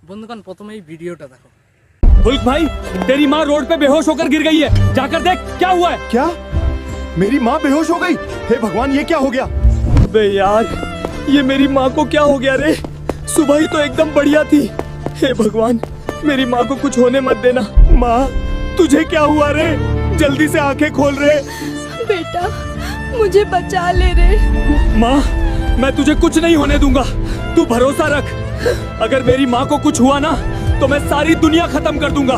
বন্ধুগণ প্রথমে এই ভিডিওটা দেখো। हुल्क भाई, तेरी माँ रोड पे बेहोश होकर गिर गई है, जाकर देख क्या हुआ है। क्या? मेरी माँ बेहोश हो गई? हे भगवान, ये क्या हो गया? अबे यार, ये मेरी माँ को क्या हो गया रे? सुबह ही तो एकदम बढ़िया थी। हे भगवान, मेरी माँ को कुछ होने मत देना। माँ, तुझे क्या हुआ रे? जल्दी से आंखें खोल रे। बेटा मुझे बचा ले रे। माँ, मैं तुझे कुछ नहीं होने दूंगा, तू भरोसा रख। अगर मेरी माँ को कुछ हुआ ना तो मैं सारी दुनिया खत्म कर दूंगा।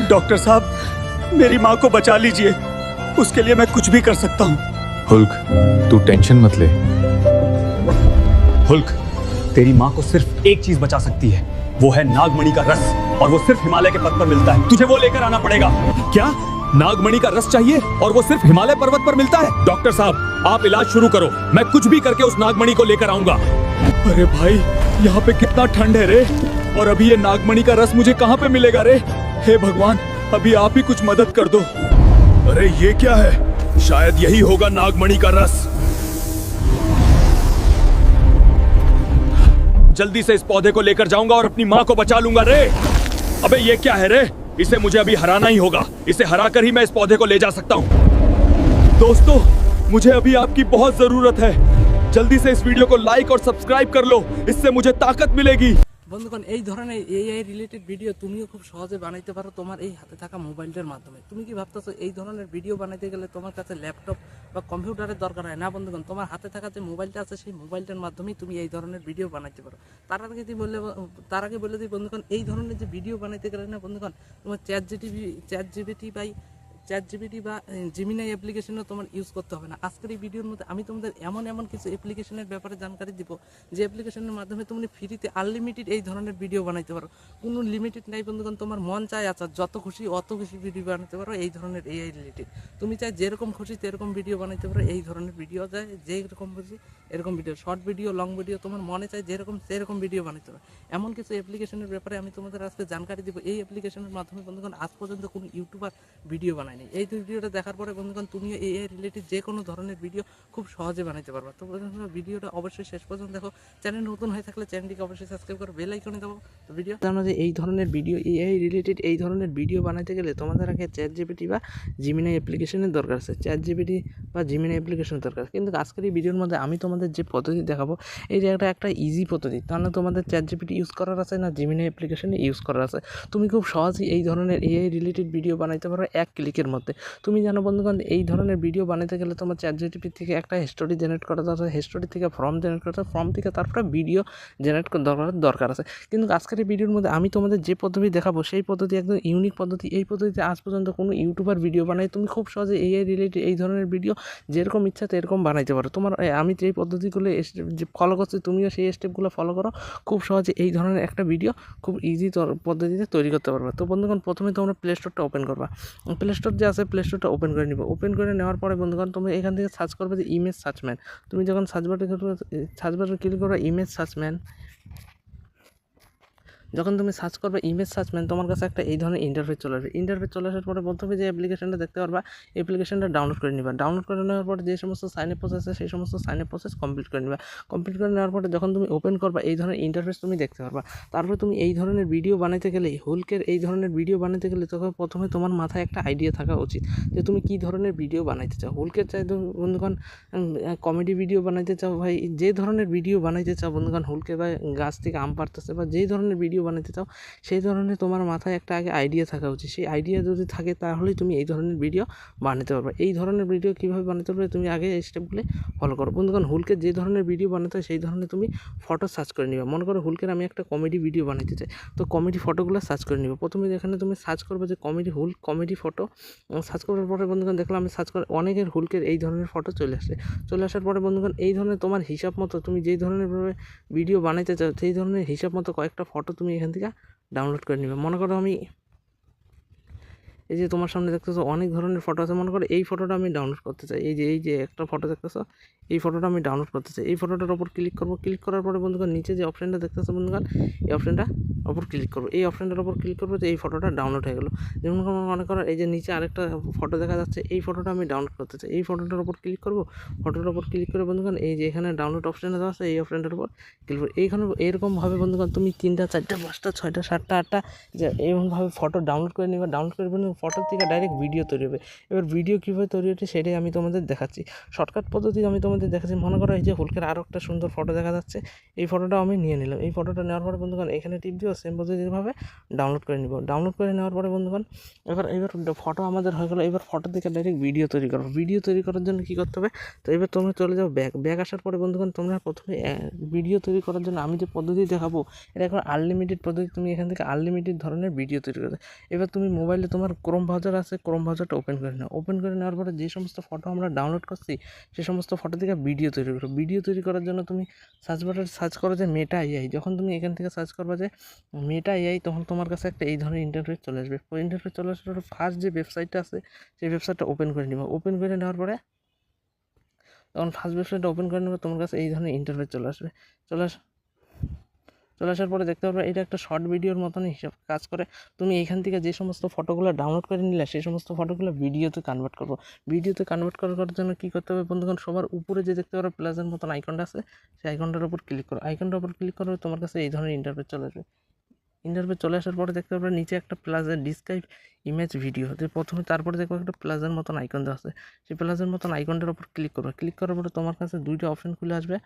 डॉक्टर साहब, मेरी माँ को बचा लीजिए, उसके लिए मैं कुछ भी कर सकता हूँ। हुल्क, तू टेंशन मत ले। हुल्क, तेरी माँ को सिर्फ एक चीज बचा सकती है, वो है नागमणि का रस, और वो सिर्फ हिमालय के पथ पर मिलता है। तुझे वो लेकर आना पड़ेगा। क्या नागमणि का रस चाहिए और वो सिर्फ हिमालय पर्वत पर मिलता है? डॉक्टर साहब, आप इलाज शुरू करो, मैं कुछ भी करके उस नागमणि को लेकर आऊंगा। अरे भाई, यहाँ पे कितना ठंड है रे, और अभी ये नागमणि का रस मुझे कहाँ पे मिलेगा रे? हे भगवान, अभी आप ही कुछ मदद कर दो। अरे ये क्या है? शायद यही होगा नागमणि का रस। जल्दी से इस पौधे को लेकर जाऊंगा और अपनी माँ को बचा लूंगा रे। अबे ये क्या है रे? इसे मुझे अभी हराना ही होगा, इसे हराकर ही मैं इस पौधे को ले जा सकता हूँ। दोस्तों, मुझे अभी आपकी बहुत जरूरत है, जल्दी से इस वीडियो को लाइक और सब्सक्राइब कर लो, इससे मुझे ताकत मिलेगी। বন্ধুগণ এই ধরনের এআই রিলেটেড ভিডিও তুমিও খুব সহজে বানাইতে পারো তোমার এই হাতে থাকা মোবাইলটার মাধ্যমে। তুমি কি ভাবতেছো এই ধরনের ভিডিও বানাইতে গেলে তোমার কাছে ল্যাপটপ বা কম্পিউটারের দরকার হয় না? বন্ধুগণ, তোমার হাতে থাকা যে মোবাইলটা আছে সেই মোবাইলটার মাধ্যমেই তুমি এই ধরনের ভিডিও বানাইতে পারো। তার আগে বলে দিই বন্ধুগণ, এই ধরনের যে ভিডিও বানাইতে গেলে না বন্ধুগণ, তোমার চ্যাট জিপিটি বা জিমিনাই অ্যাপ্লিকেশনও তোমার ইউজ করতে হবে না। আজকের এই ভিডিওর মধ্যে আমি তোমাদের এমন কিছু অ্যাপ্লিকেশনের ব্যাপারে জানকারি দিব, যে অ্যাপ্লিকেশনের মাধ্যমে তুমি ফ্রিতে আনলিমিটেড এই ধরনের ভিডিও বানাইতে পারো। কোনো লিমিটেড নাই বন্ধুগণ, তোমার মন চায় আচ্ছা যত খুশি অত খুশি ভিডিও বানাতে পারো এই ধরনের এআই রিলেটেড। তুমি চাই যেরকম খুশি সেরকম ভিডিও বানাইতে পারো এই ধরনের ভিডিও, যায় যেরকম খুশি এরকম video, short video, long video, তোমার মনে চায় যেরকম সেরকম ভিডিও বানাইতে পারো। এমন কিছু অ্যাপ্লিকেশনের ব্যাপারে আমি তোমাদের আজকে জানকারি দিব। এই অ্যাপ্লিকেশনের মাধ্যমে বন্ধুগণ আজ পর্যন্ত কোনো ইউটিউবার ভিডিও বানায়নি। এই ভিডিওটা দেখার পরে বন্ধুগণ তুমিও এআই রিলেটেড যে কোনো ধরনের ভিডিও খুব সহজে বানাইতে পারবে। তো বন্ধুগণ ভিডিওটা অবশ্যই শেষ পর্যন্ত দেখো। চ্যানেল নতুন হয়ে থাকলে চ্যানেলটিকে অবশ্যই সাবস্ক্রাইব করো, বেল আইকনে দাও। তো ভিডিও জানো যে এই ধরনের ভিডিও এআই রিলেটেড এই ধরনের ভিডিও বানাইতে গেলে তোমাদের আগে চ্যাট জিপিটি বা জিমিনাই অ্যাপ্লিকেশনের দরকার আছে। চ্যাট জিপিটি বা জিমিনাই অ্যাপ্লিকেশনের দরকার। কিন্তু আজকের এই ভিডিওর মধ্যে আমি তোমাদের যে পদ্ধতি দেখাবো এই যে একটা ইজি পদ্ধতি, তাহলে তোমাদের চ্যাট জিপিটি ইউজ করার আছে না জিমিনাই অ্যাপ্লিকেশনে ইউজ করার আছে। তুমি খুব সহজেই এই ধরনের এআই রিলেটেড ভিডিও বানাইতে পারো এক ক্লিকের মধ্যে। তুমি জানো বন্ধুগণ, এই ধরনের ভিডিও বানাতে গেলে তোমার চ্যাট জিপিটি থেকে একটা হিস্টোরি জেনারেট করা দরকার, হিস্টোরি থেকে ফর্ম জেনারেট করতে, ফর্ম থেকে তারপরে ভিডিও জেনারেট দরকার আছে। কিন্তু আজকের এই ভিডিওর মধ্যে আমি তোমাদের যে পদ্ধতি দেখাবো সেই পদ্ধতি একদম ইউনিক পদ্ধতি। এই পদ্ধতিতে আজ পর্যন্ত কোনো ইউটিউবার ভিডিও বানাই তুমি খুব সহজে এআই রিলেটেড এই ধরনের ভিডিও যেরকম ইচ্ছা এরকম বানাইতে পারো। তোমার আমি যে পদ্ধতিগুলো যে ফলো করছি তুমিও সেই স্টেপগুলো ফলো করো, খুব সহজে এই ধরনের একটা ভিডিও খুব ইজি পদ্ধতিতে তৈরি করতে পারবে। তো বন্ধুগণ প্রথমে তোমরা প্লে স্টোরটা ওপেন করবা। প্লে স্টোর যে আছে প্লে স্টোরটা ওপেন করে নিব। ওপেন করে নেওয়ার পরে বন্ধুগণ তুমি এখান থেকে সার্চ করবে যে ইমেজ সার্চম্যান। তুমি যখন সার্চ বাটনে ক্লিক করবে ইমেজ সার্চম্যান, যখন তুমি সার্চ করবে ইমেজ সার্চম্যান তোমার কাছে একটা এই ধরনের ইন্টারফেস চলে আসবে। ইন্টারফেস চলে আসার পরে প্রথমে যে অ্যাপ্লিকেশনটা দেখতে পারবা অ্যাপ্লিকেশনটা ডাউনলোড করে নিবা। ডাউনলোড করে নেওয়ার পরে যে সমস্ত সাইন আপ প্রসেস আছে সেই সমস্ত সাইন আপ প্রসেস কমপ্লিট করে নিবা। কমপ্লিট করে নেওয়ার পরে যখন তুমি ওপেন করবা এই ধরনের ইন্টারফেস তুমি দেখতে পারবা। তারপরে তুমি এই ধরনের ভিডিও বানাতে গেলে হুলকের এই ধরনের ভিডিও বানাতে গেলে তখন প্রথমে তোমার মাথায় একটা আইডিয়া থাকা উচিত যে তুমি কী ধরনের ভিডিও বানাইতে চাও। হুলকের চাই বন্ধুগণ কমেডি ভিডিও বানাইতে চাও, ভাই যে ধরনের ভিডিও বানাইতে চাও বন্ধুগণ, হুলকে বা গাছ থেকে আম পাড়তেছে বা যেই ধরনের ভিডিও বানাইতে চাও সেই ধরনের তোমার মাথায় একটা আগে আইডিয়া থাকা উচিত। সেই আইডিয়া যদি থাকে তাহলেই তুমি এই ধরনের ভিডিও বানাতে পারবে। এই ধরনের ভিডিও কীভাবে বানাতে পারবে তুমি আগে এই স্টেপগুলো ফলো করো। বন্ধুগণ হুলকের যে ধরনের ভিডিও বানাতে হয় সেই ধরনের তুমি ফটো সার্চ করে নিবে। মনে করো হুলকের আমি একটা কমেডি ভিডিও বানাতে চাই, তো কমেডি ফটোগুলো সার্চ করে নিবে। প্রথমে এখানে তুমি সার্চ করবে যে কমেডি ফটো। সার্চ করার পরে বন্ধুগণ দেখলাম আমি সার্চ করে অনেকের হুলকের এই ধরনের ফটো চলে আসার পরে বন্ধুগণ এই ধরনের তোমার হিসাব মতো তুমি যেই ধরনের ভিডিও বানাইতে চাও সেই ধরনের হিসাব মতো কয়েকটা ফটো তুমি এখান থেকে ডাউনলোড করে নিবে। মনে করো আমি এই যে তোমার সামনে দেখতেছো অনেক ধরনের ফটো আছে। মনে করো এই ফটোটা আমি ডাউনলোড করতে চাই, এই যে একটা ফটো দেখতেছো, এই ফটোটা আমি ডাউনলোড করতে চাই। এই ফটোটার ওপর ক্লিক করবো, ক্লিক করার পরে বন্ধুগণ নিচে যে অপশানটা দেখতেছো বন্ধুগণ, এই অপশানটা ওপর ক্লিক করবো, এই অপশানটার ওপর ক্লিক করবো যে এই ফটোটা ডাউনলোড হয়ে গেলো। যেমন মনে করো এই যে নিচে আরেকটা ফটো দেখা যাচ্ছে, এই ফটোটা আমি ডাউনলোড করতে চাই। এই ফটোটার ওপর ক্লিক করবো, ফটোটার ওপর ক্লিক করে বন্ধুগণ এই যে এখানে ডাউনলোড অপশানটা দেওয়া আছে, এই অপশানটার উপর ক্লিক করবো। এইখানে এরকমভাবে বন্ধুগণ তুমি 3টা 4টা 5টা 6টা 7টা 8টা যে এরকমভাবে ফটো ডাউনলোড করে নিবা। ডাউনলোড করে ফটোর থেকে ডাইরেক্ট ভিডিও তৈরি হবে। এবার ভিডিও কীভাবে তৈরি হচ্ছে সেটাই আমি তোমাদের দেখাচ্ছি, শর্টকাট পদ্ধতি আমি তোমাদের দেখাচ্ছি। মনে করো এই যে হুলকের আরও একটা সুন্দর ফটো দেখা যাচ্ছে, এই ফটোটা আমি নিয়ে নিলাম। এই ফটোটা নেওয়ার পরে বন্ধুগণ এখানে টিপ দিও, সেম পদ্ধতিভাবে ডাউনলোড করে নিব। ডাউনলোড করে নেওয়ার পরে বন্ধুগণ এবার ফটো আমাদের হয়ে গেলো। এবার ফটো থেকে ডাইরেক্ট ভিডিও তৈরি করবো। ভিডিও তৈরি করার জন্য কী করতে হবে, তো এবার তোমরা চলে যাও ব্যাক আসার পরে বন্ধুগণ তোমরা প্রথমে ভিডিও তৈরি করার জন্য আমি যে পদ্ধতি দেখাবো এটা এখন আনলিমিটেড পদ্ধতি। তুমি এখান থেকে আনলিমিটেড ধরনের ভিডিও তৈরি করবে। এবার তুমি মোবাইলে তোমার ক্রোম ব্রাউজার আছে, ক্রোম ব্রাউজারটা ওপেন করে নাও। ওপেন করে নেওয়ার পরে যে সমস্ত ফটো আমরা ডাউনলোড করছি সে সমস্ত ফটো থেকে ভিডিও তৈরি করো। ভিডিও তৈরি করার জন্য তুমি সার্চ বাটনে সার্চ করো যে মেটা এআই। যখন তুমি এখান থেকে সার্চ করবা যে মেটা এআই, তখন তোমার কাছে একটা এই ধরনের ইন্টারফেস চলে আসবে। ইন্টারফেস চলে আসার পরে ফার্স্ট যে ওয়েবসাইটটা আছে সেই ওয়েবসাইটটা ওপেন করে নিবা। ওপেন করে নেওয়ার পরে তখন ফার্স্ট ওয়েবসাইটটা ওপেন করে নেবে, তোমার কাছে এই ধরনের ইন্টারফেস চলে আসবে। চলে আসার পরে দেখতে পারবে এটা একটা শর্ট ভিডিওর মতনই হিসাব কাজ করে। তুমি এখান থেকে যে সমস্ত ফটোগুলো ডাউনলোড করে নিলে সেই সমস্ত ফটোগুলো ভিডিওতে কনভার্ট করবো। ভিডিওতে কনভার্ট করার জন্য কী করতে হবে বন্ধুগণ, সবার উপরে যে দেখতে পারো প্লাসের মতন আইকনটা আছে সেই আইকনটার উপর ক্লিক করো। আইকনটার উপর ক্লিক করবে তোমার কাছে এই ধরনের ইন্টারফেস চলে আসবে। ইন্টারফেস চলে আসার পরে দেখতে পারবে নিচে একটা প্লাসের ডিসক্রাইব ইমেজ ভিডিও, যে প্রথমে তারপরে দেখবো একটা প্লাসের মতন আইকন দেওয়া আছে। সেই প্লাসের মতন আইকনটার উপর ক্লিক করবে। ক্লিক করার পরে তোমার কাছে দুইটা অপশন খুলে আসবে।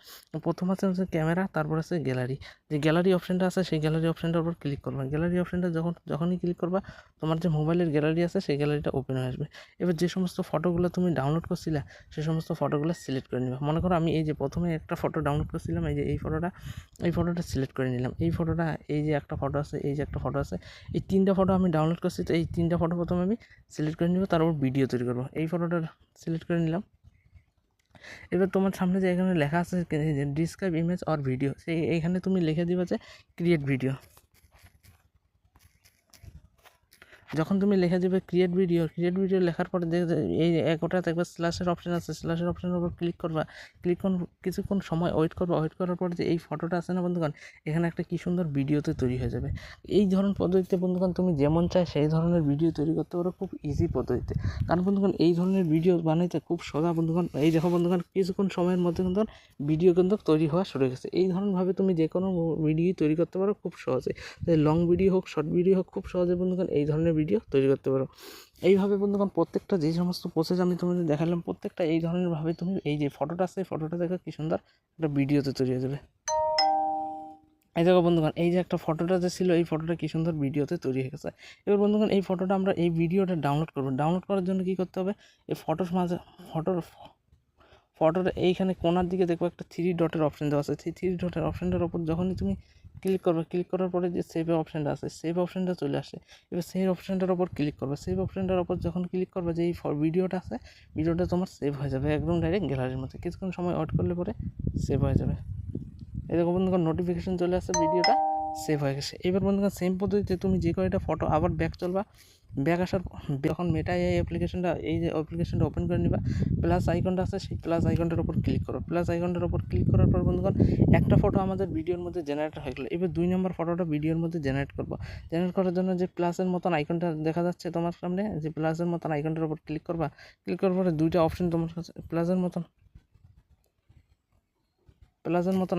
প্রথম আছে ক্যামেরা, তারপর আছে গ্যালারি। যে গ্যালারি অপশনটা আছে সেই গ্যালারি অপশনটার উপর ক্লিক করবে। গ্যালারি অপশনটা যখনই ক্লিক করবা তোমার যে মোবাইলের গ্যালারি আছে সেই গ্যালারিটা ওপেন হয়ে আসবে। এবার যে সমস্ত ফটোগুলো তুমি ডাউনলোড করছিলে সেই সমস্ত ফটোগুলো সিলেক্ট করে নিবা। মনে করো আমি এই যে প্রথমে একটা ফটো ডাউনলোড করছিলাম, এই যে এই ফটোটা সিলেক্ট করে নিলাম। এই ফটোটা, এই যে একটা ফটো আছে, এই যে একটা ফটো আছে, এই 3টা ফটো আমি ডাউনলোড করছি। তো এই 3টা ফটো প্রথমে আমি সিলেক্ট করে নিব, তারপর ভিডিও তৈরি করবো। এই ফটোটা সিলেক্ট করে নিলাম। এবার তোমার সামনে যে এখানে লেখা আছে ডিসক্রাইব ইমেজ অর ভিডিও, সেই এইখানে তুমি লিখে দিবা যে ক্রিয়েট ভিডিও। যখন তুমি লিখে দেবে ক্রিয়েট ভিডিও লেখার পরে এই একটা দেখবে স্ল্যাশের অপশন আছে, স্ল্যাশের অপশনের উপর ক্লিক করবা। কিছুক্ষণ সময় ওয়েট করার পরে যে এই ফটোটা আছে না বন্ধুগণ, এখানে একটা কি সুন্দর ভিডিওতে তৈরি হয়ে যাবে। এই ধরনের পদ্ধতিতে বন্ধুগণ তুমি যেমন চাই সেই ধরনের ভিডিও তৈরি করতে পারো খুব ইজি পদ্ধতিতে। কারণ বন্ধুগণ এই ধরনের ভিডিও বানাইতে খুব সোজা বন্ধুগণ। এই দেখো বন্ধুগণ কিছুক্ষণ সময়ের মধ্যে কিন্তু ভিডিও কিন্তু তৈরি হওয়া শুরু হয়ে গেছে। এই ধরনভাবে তুমি যে কোনো ভিডিও তৈরি করতে পারো খুব সহজে। তাই লং ভিডিও হোক শর্ট ভিডিও হোক খুব সহজে বন্ধুগণ এই ধরনের ভিডিও তৈরি করতে পারো। এইভাবে বন্ধুগণ প্রত্যেকটা যে সমস্ত প্রসেস আমি তোমাদের দেখালাম প্রত্যেকটা এই ধরনের ভাবে তুমি এই যে ফটোটা আছে ফটোটা দেখো কি সুন্দর একটা ভিডিওতে তৈরি হয়ে যাবে। এই দেখো বন্ধুগণ এই যে একটা ফটোটা যে ছিল এই ফটোটা কি সুন্দর ভিডিওতে তৈরি হয়ে গেছে। এবার বন্ধুগণ এই ফটোটা আমরা এই ভিডিওটা ডাউনলোড করবো। ডাউনলোড করার জন্য কি করতে হবে, এই ফটোর মাঝে ফটোর এইখানে কোনার দিকে দেখবো একটা 3 ডটের অপশন দেওয়া আছে। সেই 3 ডটের অপশনটার উপর যখনই তুমি ক্লিক করবে, ক্লিক করার পরে যে সেভ অপশনটা আছে সেভ অপশনটা চলে আসে। এবার সেই অপশনটার উপর ক্লিক করবে। সেভ অপশনটার উপর যখন ক্লিক করবে যে এই ভিডিওটা আছে ভিডিওটা তোমার সেভ হয়ে যাবে একদম ডাইরেক্ট গ্যালারির মধ্যে। কিছুক্ষণ সময় ওয়েট করলে পরে সেভ হয়ে যাবে। এই দেখো বন্ধুগণ নোটিফিকেশন চলে আসছে, ভিডিওটা সেভ হয়ে গেছে। এবার বন্ধুগণ সেম পদ্ধতিতে তুমি যে কয়টা ফটো আবার ব্যাক চলবা। ব্যাক আসার যখন মেটা এই অ্যাপ্লিকেশনটা এই যে অ্যাপ্লিকেশনটা ওপেন করে নিবা, প্লাস আইকনটা আছে সেই প্লাস আইকনটার উপর ক্লিক করো। প্লাস আইকনটার উপর ক্লিক করার পর বন্ধুগণ একটা ফটো আমাদের ভিডিওর মধ্যে জেনারেট হয়ে গেলো। এবার 2 নম্বর ফটোটা ভিডিওর মধ্যে জেনারেট করবো। জেনারেট করার জন্য যে প্লাসের মতন আইকনটা দেখা যাচ্ছে তোমার সামনে, যে প্লাসের মতন আইকনটার উপর ক্লিক করবা। ক্লিক করার পরে দুইটা অপশন তোমার কাছে প্লাসের মতন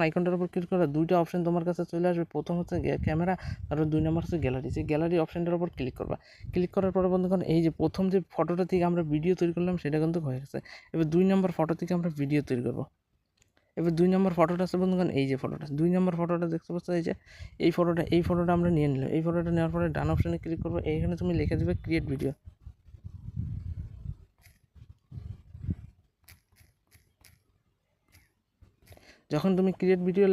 আইকনটার উপর ক্লিক করে দুইটা অপশন তোমার কাছে চলে আসবে। প্রথম হচ্ছে ক্যামেরা, তারপর 2 নম্বর হচ্ছে গ্যালারি। সেই গ্যালারি অপশনটার উপর ক্লিক করবা। ক্লিক করার পরে বন্ধুগণ এই যে প্রথম যে ফটোটা থেকে আমরা ভিডিও তৈরি করলাম সেটা কিন্তু হয়ে গেছে। এবার 2 নম্বর ফটো থেকে আমরা ভিডিও তৈরি করবো। এবার 2 নম্বর ফটোটা আছে বন্ধুগণ এই যে ফটোটা 2 নম্বর ফটোটা দেখতে পাচ্ছ, এই যে এই ফটোটা আমরা নিয়ে নিলাম। এই ফটোটা নেওয়ার পরে ডান অপশনে ক্লিক করবো। এইখানে তুমি লিখে দেবে ক্রিয়েট ভিডিও। যখন তুমি ক্রিয়েট ভিডিও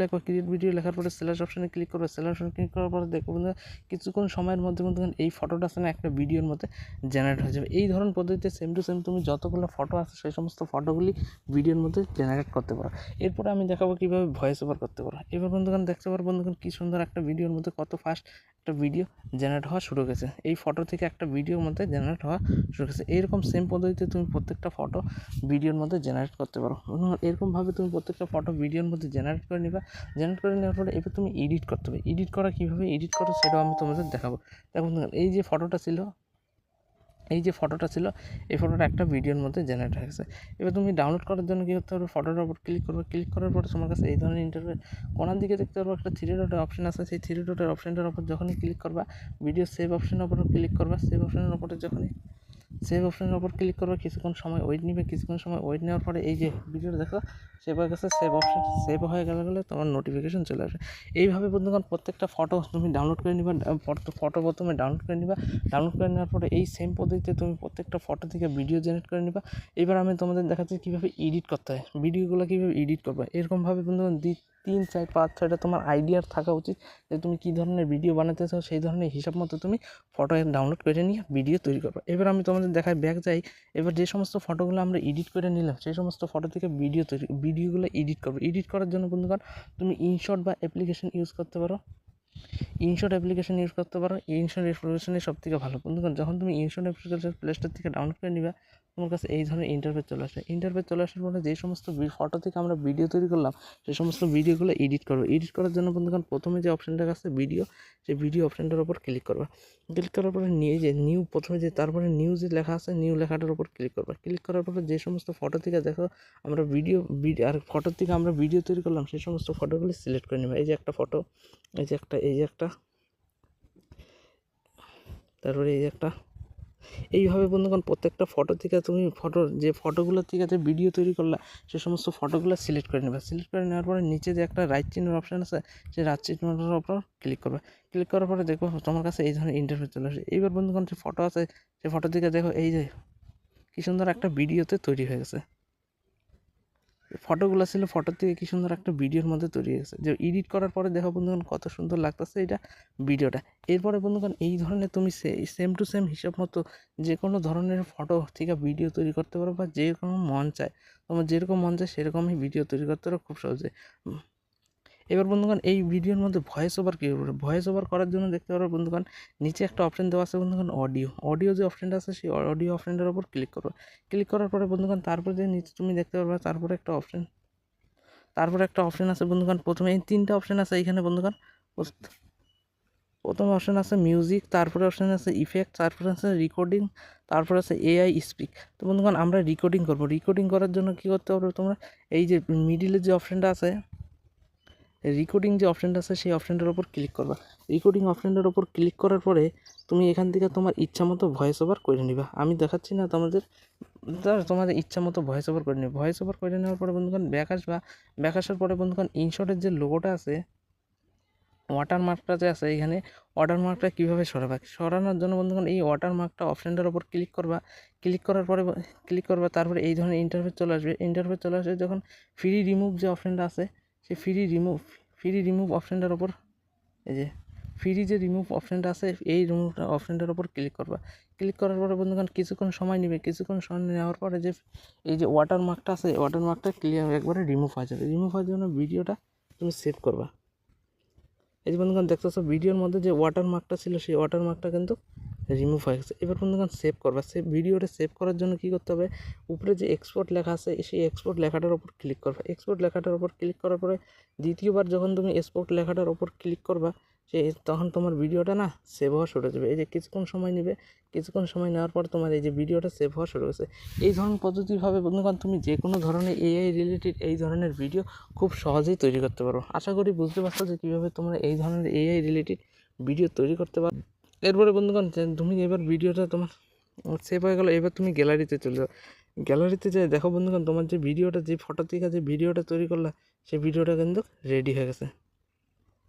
লেখার পরে স্ল্যাশ অপশনে ক্লিক করবে। স্ল্যাশ অপশনে ক্লিক করার পরে দেখো বন্ধুরা কিছুক্ষণ সময়ের মধ্যে এই ফটোটা আছে না একটা ভিডিওর মধ্যে জেনারেট হয়ে যাবে। এই ধরনের পদ্ধতিতে সেম টু সেম তুমি যতগুলো ফটো আছে সেই সমস্ত ফটোগুলি ভিডিওর মধ্যে জেনারেট করতে পারো। এরপরে আমি দেখাবো কীভাবে ভয়েস ওভার করতে পারো। এবার বন্ধুগণ দেখতে পারো বন্ধুগণ কী সুন্দর একটা ভিডিওর মধ্যে কত ফাস্ট একটা ভিডিও জেনারেট হওয়া শুরু গেছে, এই ফটো থেকে একটা ভিডিওর মধ্যে জেনারেট হওয়া শুরু গেছে। এইরকম সেম পদ্ধতিতে তুমি প্রত্যেকটা ফটো ভিডিওর মধ্যে জেনারেট করতে পারো। এরকমভাবে তুমি প্রত্যেকটা ফটো ভিডিওর মধ্যে জেনারেট করে নিবা। জেনারেট করে নেওয়ার পরে এবার তুমি এডিট করতে হবে। এডিট করা কীভাবে এডিট করো সেটাও আমি তোমাদের দেখাবো। দেখুন এই যে ফটোটা ছিল, এই ফটোটা একটা ভিডিওর মধ্যে জেনারেট হয়ে গেছে। এবার তুমি ডাউনলোড করার জন্য কী করতে পারবে, ফটোটার উপর ক্লিক করবে। ক্লিক করার পরে তোমার কাছে এই ধরনের ইন্টারফেস কোনার দিকে দেখতে পারবো একটা 3 ডটের অপশন আছে। সেই 3 ডটের অপশনটার উপর যখনই ক্লিক করবা, ভিডিও সেভ অপশনের উপর ক্লিক করবা। সেভ অপশনের উপরে যখনই সেভ অপশনের উপর ক্লিক করবে, কিছুক্ষণ সময় ওয়েট নিবে। কিছুক্ষণ সময় ওয়েট নেওয়ার পরে এই যে ভিডিওটা দেখো সেভ হয়ে গেছে। সেভ অপশন সেভ হয়ে গেলে তোমার নোটিফিকেশন চলে আসবে। এইভাবে বন্ধুগণ প্রত্যেকটা ফটো তুমি ডাউনলোড করে নিবা। ফটো প্রথমে ডাউনলোড করে নিবা। ডাউনলোড করে নেওয়ার পরে এই সেম পদ্ধতিতে তুমি প্রত্যেকটা ফটো থেকে ভিডিও জেনারেট করে নিবা। এবার আমি তোমাদের দেখাচ্ছি কীভাবে এডিট করতে হয়, ভিডিওগুলো কীভাবে এডিট করবে। এরকমভাবে বন্ধুগণ 3, 4, 5, 6টা তোমার আইডিয়ার থাকা উচিত যে তুমি কী ধরনের ভিডিও বানাতে চাও। সেই ধরনের হিসাব মতো তুমি ফটো ডাউনলোড করে নিয়ে ভিডিও তৈরি করবে। এবার আমি তোমাদের দেখাই, ব্যাক যাই। এবার যে সমস্ত ফটোগুলো আমরা এডিট করে নিলাম, সেই সমস্ত ফটো থেকে ভিডিওগুলো এডিট করবে। এডিট করার জন্য বন্ধুগণ তুমি ইনশট বা অ্যাপ্লিকেশন ইউজ করতে পারো। ইনশট অ্যাপ্লিকেশনের সবথেকে ভালো বন্ধুগণ। যখন তুমি ইনশট অ্যাপ্লিকেশন প্লে স্টোর থেকে ডাউনলোড করে নিবা, তোমার কাছে এই ধরনের ইন্টারফেস চলে আসবে। ইন্টারফেস চলে আসার পরে যে সমস্ত ফটো থেকে আমরা ভিডিও তৈরি করলাম, সেই সমস্ত ভিডিওগুলো এডিট করবো। এডিট করার জন্য বন্ধুগণ প্রথমে যে অপশানটা আছে ভিডিও, সেই ভিডিও অপশানটার উপর ক্লিক করবা। ক্লিক করার পরে তারপরে নিউ যে লেখা আছে, নিউ লেখাটার উপর ক্লিক করবা। ক্লিক করার পরে যে সমস্ত ফটো থেকে দেখো আমরা ভিডিও আর ফটোর থেকে আমরা ভিডিও তৈরি করলাম, সেই সমস্ত ফটোগুলি সিলেক্ট করে নেবা। এই যে একটা ফটো, এই যে একটা, তারপরে এই একটা। এইভাবে বন্ধুগণ প্রত্যেকটা ফটো থেকে তুমি যে ফটোগুলোর থেকে যে ভিডিও তৈরি করলা, সে সমস্ত ফটোগুলো সিলেক্ট করে নেবে। সিলেক্ট করে নেওয়ার পরে নিচে যে একটা রাইট চিহ্নের অপশান আছে, সেই রাইট চিহ্নটার উপর ক্লিক করবে। ক্লিক করার পরে দেখো তোমার কাছে এই ধরনের ইন্টারফেস চলে আসে। এইবার বন্ধুগণ যে ফটো আছে, সেই ফটো থেকে দেখো এই যে কী সুন্দর একটা ভিডিওতে তৈরি হয়ে গেছে। ফটোগুলো ছিল ফটোর থেকে কী সুন্দর একটা ভিডিওর মধ্যে তৈরি হয়ে গেছে। যে এডিট করার পরে দেখো বন্ধুগণ কত সুন্দর লাগতেছে এটা ভিডিওটা। এরপরে বন্ধুগণ এই ধরনের তুমি সেম টু সেম হিসাব মতো যে কোনো ধরনের ফটো থেকে ভিডিও তৈরি করতে পারো, বা যে কোনো মন চায় তোমার যেরকম মন চায় সেরকমই ভিডিও তৈরি করতে পারো খুব সহজে। এবার বন্ধুগণ এই ভিডিওর মধ্যে ভয়েস ওভার কী করবে, ভয়েস ওভার করার জন্য দেখতে পারো বন্ধুগণ নিচে একটা অপশান দেওয়া আছে বন্ধুগণ অডিও যে অপশানটা আছে, সেই অডিও অপশানটার উপর ক্লিক করো। ক্লিক করার পরে বন্ধুগণ তারপরে যে নিচে তুমি দেখতে পারবে তারপরে একটা অপশান আছে বন্ধুগণ। প্রথমে এই 3টা অপশান আছে এইখানে বন্ধুগণ। প্রথম অপশান আছে মিউজিক, তারপরে অপশান আছে ইফেক্ট, তারপরে আছে রেকর্ডিং, তারপরে আছে এআই স্পিক। তো বন্ধুগণ আমরা রেকর্ডিং করবো। রেকর্ডিং করার জন্য কী করতে পারবে তোমরা, এই যে মিডিলের যে অপশানটা আছে, রেকর্ডিং যে অপশানটা আছে, সেই অপশানটার উপর ক্লিক করবা। রেকর্ডিং অপশানটার উপর ক্লিক করার পরে তুমি এখান থেকে তোমার ইচ্ছা মতো ভয়েস ওভার করে নিবা। আমি দেখাচ্ছি না তোমাদের ইচ্ছা মতো ভয়েস ওভার করে নিবে। ভয়েস ওভার করে নেওয়ার পরে বন্ধুগণ ব্যাক আসার পরে বন্ধুগণ ইনশটের যে লোগোটা আছে, ওয়াটারমার্কটা যে আছে এখানে, ওয়াটারমার্কটা কীভাবে সরানোর জন্য বন্ধুগণ এই ওয়াটারমার্কটা অপশানটার উপর ক্লিক করবা। ক্লিক করবা তারপরে এই ধরনের ইন্টারফেস চলে আসবে। যখন ফ্রি রিমুভ যে অপশানটা আছে, সেই ফ্রি রিমুভ অপশানটার উপর, এই যে যে রিমুভ অপশানটা আছে, এই রিমুভ অপশানটার উপর ক্লিক করবা। ক্লিক করার পরে বন্ধুগণ কিছুক্ষণ সময় নেওয়ার পরে যে এই যে ওয়াটারমার্কটা আছে, ওয়াটারমার্কটা ক্লিয়ার একবারে রিমুভ হয়ে যাবে। রিমুভ হওয়ার জন্য ভিডিওটা তুমি সেভ করবা। এই যে বন্ধুগণ দেখতেছো ভিডিওর মধ্যে যে ওয়াটারমার্কটা ছিল, সেই ওয়াটারমার্কটা কিন্তু রিমুভ হয়ে গেছে। এবার বন্ধুগণ সেভ করবা। ভিডিওটা সেভ করার জন্য কী করতে হবে, উপরে যে এক্সপোর্ট লেখা আছে, সেই এক্সপোর্ট লেখাটার উপর ক্লিক করবা। এক্সপোর্ট লেখাটার উপর ক্লিক করার পরে দ্বিতীয়বার যখন তুমি এক্সপোর্ট লেখাটার উপর ক্লিক করবা, তখন তোমার ভিডিওটা না সেভ হওয়া শুরু হয়ে যাবে। এই যে কিছুক্ষণ সময় নেওয়ার পর তোমার এই যে ভিডিওটা সেভ হওয়া শুরু হয়েছে। এই ধরনের পদ্ধতিভাবে বন্ধুগণ তুমি যে কোনো ধরনের এআই রিলেটেড এই ধরনের ভিডিও খুব সহজেই তৈরি করতে পারো। আশা করি বুঝতে পারছো যে কীভাবে তোমরা এই ধরনের এআই রিলেটেড ভিডিও তৈরি করতে পারো। এরপরে বন্ধুগণ তুমি এবার ভিডিওটা তোমার সেভ হয়ে গেলো। এবার তুমি গ্যালারিতে চলে যাও। গ্যালারিতে যেয়ে দেখো বন্ধুগণ তোমার যে ভিডিওটা, যে ফটো থেকে যে ভিডিওটা তৈরি করলা, সেই ভিডিওটা কিন্তু রেডি হয়ে গেছে।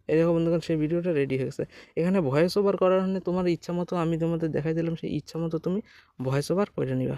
এই দেখো বন্ধুগণ সেই ভিডিওটা রেডি হয়ে গেছে। এখানে ভয়েস ওভার করার জন্য তোমার ইচ্ছা মতো আমি তোমাদের দেখাই দিলাম, সেই ইচ্ছা মতো তুমি ভয়েস ওভার করে নিবা।